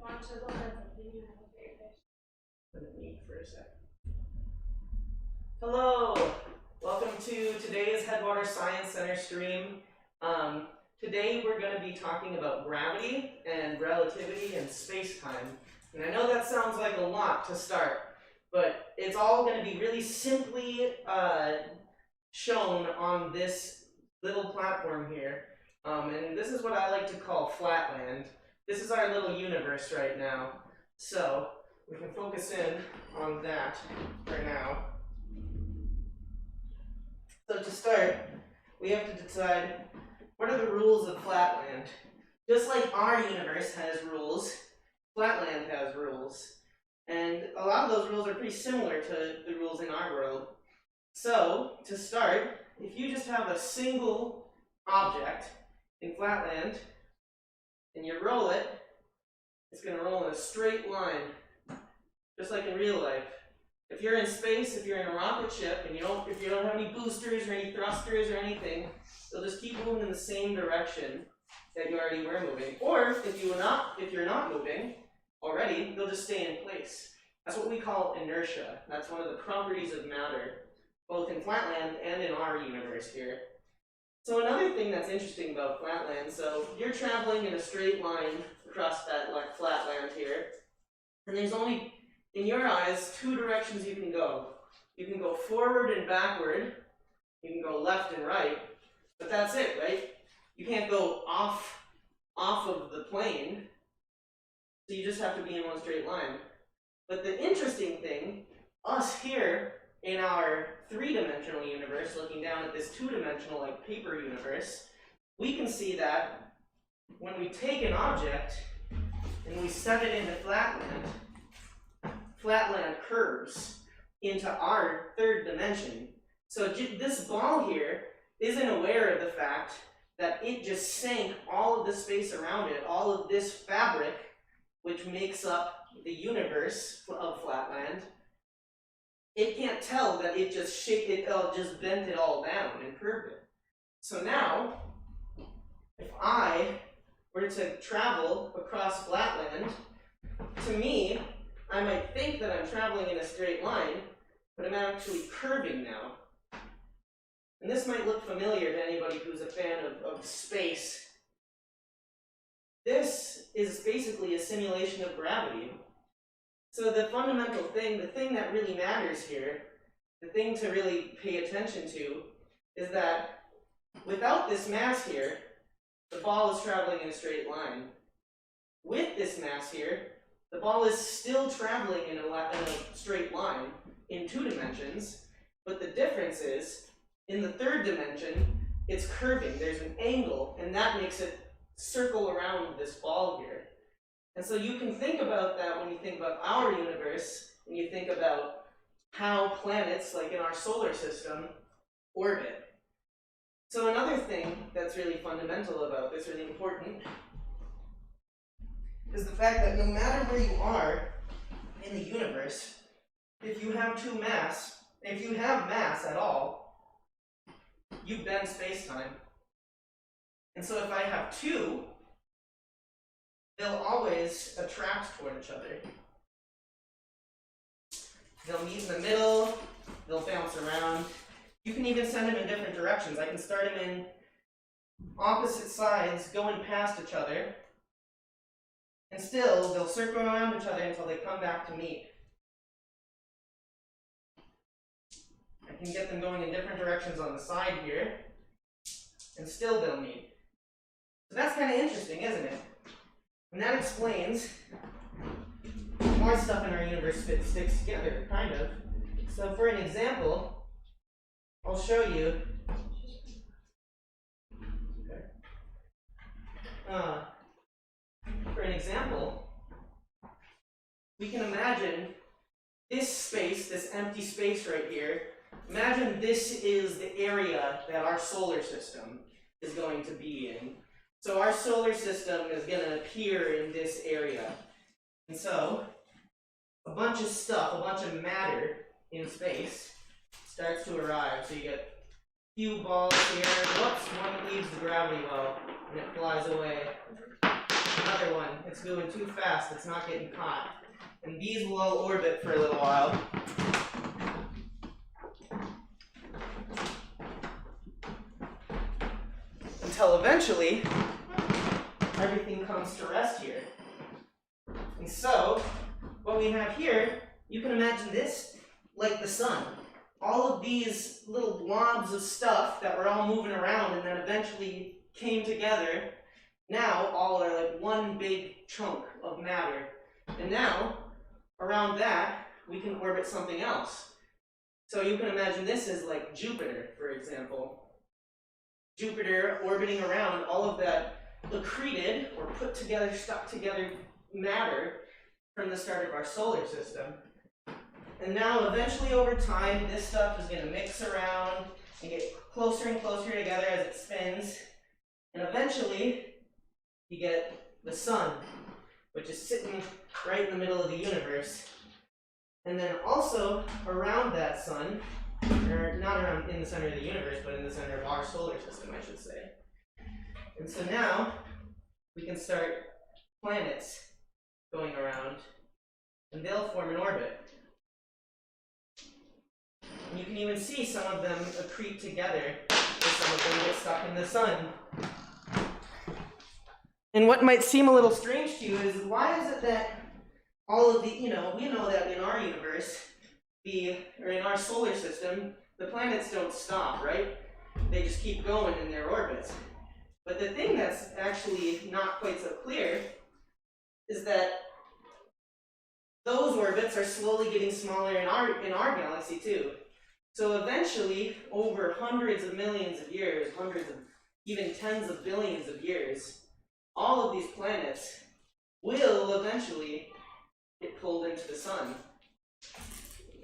For a sec. Hello, welcome to today's Headwaters Science Center stream. Today we're going to be talking about gravity and relativity and space-time. And I know that sounds like a lot to start, but it's all going to be really simply shown on this little platform here. And this is what I like to call Flatland. This is our little universe right now. So we can focus in on that for now. So to start, we have to decide what are the rules of Flatland. Just like our universe has rules, Flatland has rules. And a lot of those rules are pretty similar to the rules in our world. So to start, if you just have a single object in Flatland and you roll it, it's going to roll in a straight line, just like in real life. If you're in space, if you're in a rocket ship, and if you don't have any boosters or any thrusters or anything, they'll just keep moving in the same direction that you already were moving. Or if you're not moving already, they'll just stay in place. That's what we call inertia. That's one of the properties of matter, both in Flatland and in our universe here. So another thing that's interesting about Flatland, so you're traveling in a straight line across that Flatland here, and there's only, in your eyes, two directions you can go. You can go forward and backward, you can go left and right, but that's it, right? You can't go off of the plane, so you just have to be in one straight line. But the interesting thing, us here in our three-dimensional universe, looking down at this two-dimensional, like paper universe, we can see that when we take an object and we set it into Flatland Curves into our third dimension. So this ball here isn't aware of the fact that it just sank all of the space around it, all of this fabric, which makes up the universe of Flatland. It can't tell that it just just bent it all down and curved it. So now, if I were to travel across Flatland, to me, I might think that I'm traveling in a straight line, but I'm actually curving now. And this might look familiar to anybody who's a fan of space. This is basically a simulation of gravity. So the fundamental thing, the thing that really matters here, the thing to really pay attention to, is that without this mass here, the ball is traveling in a straight line. With this mass here, the ball is still traveling in a straight line in two dimensions, but the difference is, in the third dimension, it's curving. There's an angle, and that makes it circle around this ball here. And so you can think about that when you think about our universe, and you think about how planets, like in our solar system, orbit. So another thing that's really fundamental about this, really important, is the fact that no matter where you are in the universe, if you have if you have mass at all, you bend space-time. And so if I have two, they'll always attract toward each other. They'll meet in the middle, they'll bounce around. You can even send them in different directions. I can start them in opposite sides, going past each other, and still they'll circle around each other until they come back to meet. I can get them going in different directions on the side here, and still they'll meet. So that's kind of interesting, isn't it? And that explains more stuff in our universe sticks together, kind of. So for an example, I'll show you. For an example, we can imagine this space, this empty space right here. Imagine this is the area that our solar system is going to be in. So our solar system is going to appear in this area. And so a bunch of stuff, a bunch of matter in space starts to arrive. So you get a few balls here. Whoops, one leaves the gravity well and it flies away. another one. It's moving too fast. It's not getting caught. And these will all orbit for a little while. Until eventually, everything comes to rest here. And so, what we have here, you can imagine this like the sun. All of these little blobs of stuff that were all moving around and then eventually came together, now all are like one big chunk of matter. And now, around that, we can orbit something else. So you can imagine this as like Jupiter, for example. Jupiter orbiting around all of that accreted or put together, stuck together matter from the start of our solar system. And now eventually over time, this stuff is going to mix around and get closer and closer together as it spins. And eventually, you get the sun, which is sitting right in the middle of the universe. And then also around that sun, or not around in the center of the universe, but in the center of our solar system, I should say. And so now, we can start planets going around, and they'll form an orbit. And you can even see some of them accrete together, and some of them get stuck in the sun. And what might seem a little strange to you is, why is it that all of the, we know that in our universe, or in our solar system, the planets don't stop, right? They just keep going in their orbits. But the thing that's actually not quite so clear is that those orbits are slowly getting smaller in our galaxy too. So eventually, over hundreds of millions of years, hundreds of, even tens of billions of years, all of these planets will eventually get pulled into the sun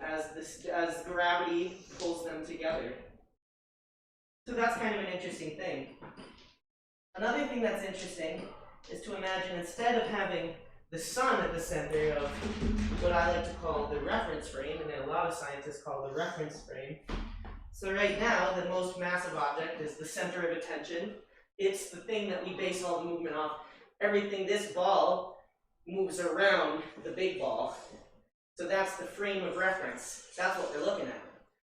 as gravity pulls them together. So that's kind of an interesting thing. Another thing that's interesting is to imagine, instead of having the sun at the center of what I like to call the reference frame, and a lot of scientists call the reference frame. So right now, the most massive object is the center of attention. It's the thing that we base all the movement off. Everything, this ball moves around the big ball. So that's the frame of reference. That's what we're looking at.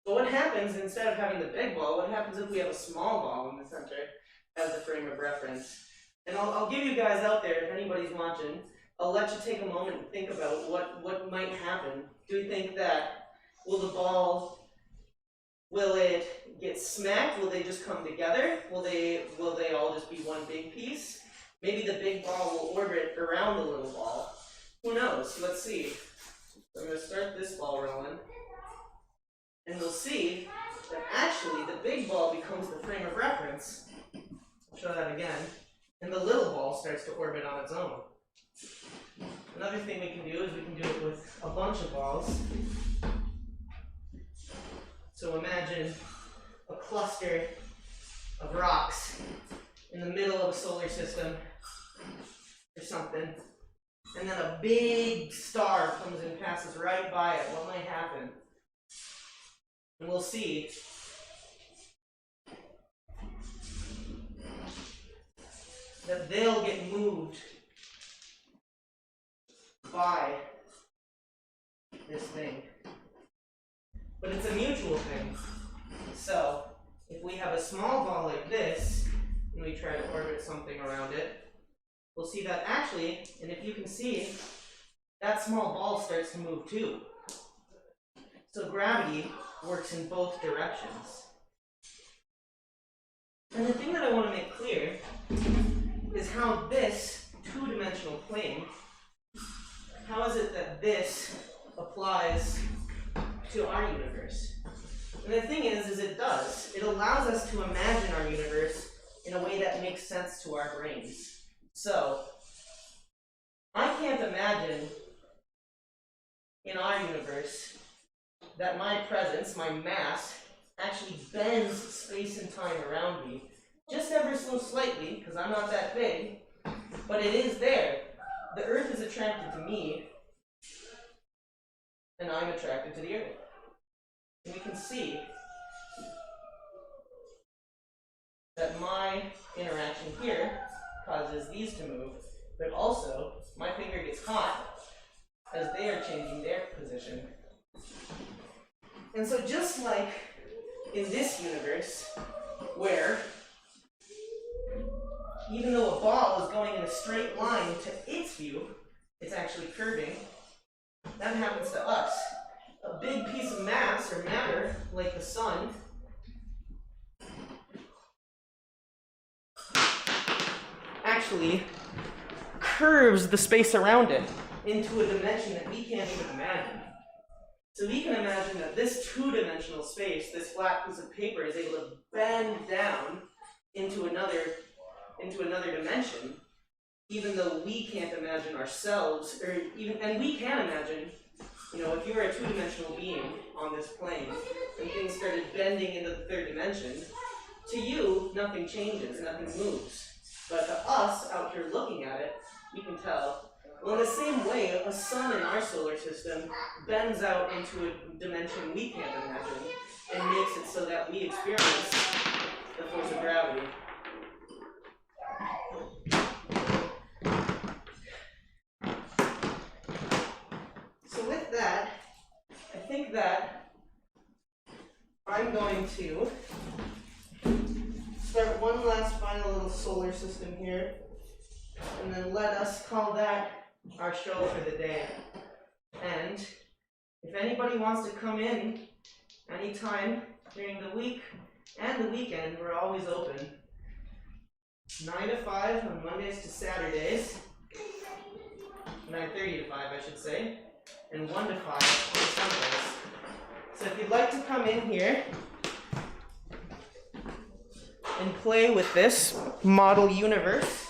But what happens, instead of having the big ball, what happens if we have a small ball in the center as the frame of reference? And I'll give you guys out there, if anybody's watching, I'll let you take a moment and think about what might happen. Do you think that, will it get smacked? Will they just come together? Will they all just be one big piece? Maybe the big ball will orbit around the little ball. Who knows? Let's see. So I'm going to start this ball rolling. And we'll see that actually the big ball becomes the frame of reference. I'll show that again. And the little ball starts to orbit on its own. Another thing we can do is we can do it with a bunch of balls. So imagine a cluster of rocks in the middle of a solar system or something. And then a big star comes and passes right by it. What might happen? And we'll see that they'll get moved by this thing. But it's a mutual thing. So, if we have a small ball like this, and we try to orbit something around it, we'll see that actually, and if you can see, that small ball starts to move too. So gravity works in both directions. And the thing that I want to make clear is how this two-dimensional plane, how is it that this applies to our universe? And the thing is it does. It allows us to imagine our universe in a way that makes sense to our brains. So, I can't imagine in our universe that my presence, my mass, actually bends space and time around me. Just ever so slightly, because I'm not that big, but it is there. The Earth is attracted to me, and I'm attracted to the Earth. And we can see that my interaction here causes these to move, but also my finger gets hot as they are changing their position. And so just like in this universe, where even though a ball is going in a straight line to its view, it's actually curving, that happens to us. A big piece of mass or matter, like the sun, actually curves the space around it into a dimension that we can't even imagine. So we can imagine that this two-dimensional space, this flat piece of paper, is able to bend down into another dimension, even though we can't imagine ourselves, and we can imagine, if you were a two-dimensional being on this plane and things started bending into the third dimension, to you, nothing changes, nothing moves. But to us, out here looking at it, we can tell. Well, in the same way, a sun in our solar system bends out into a dimension we can't imagine and makes it so that we experience the force of gravity. So with that, I think that I'm going to start one last final little solar system here, and then let us call that our show for the day. And if anybody wants to come in anytime during the week and the weekend, we're always open. 9 to 5 on Mondays to Saturdays. 9:30 to 5, I should say. And 1 to 5 on Sundays. So if you'd like to come in here and play with this model universe,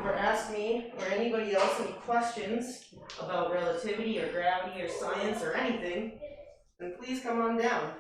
or ask me or anybody else any questions about relativity or gravity or science or anything, then please come on down.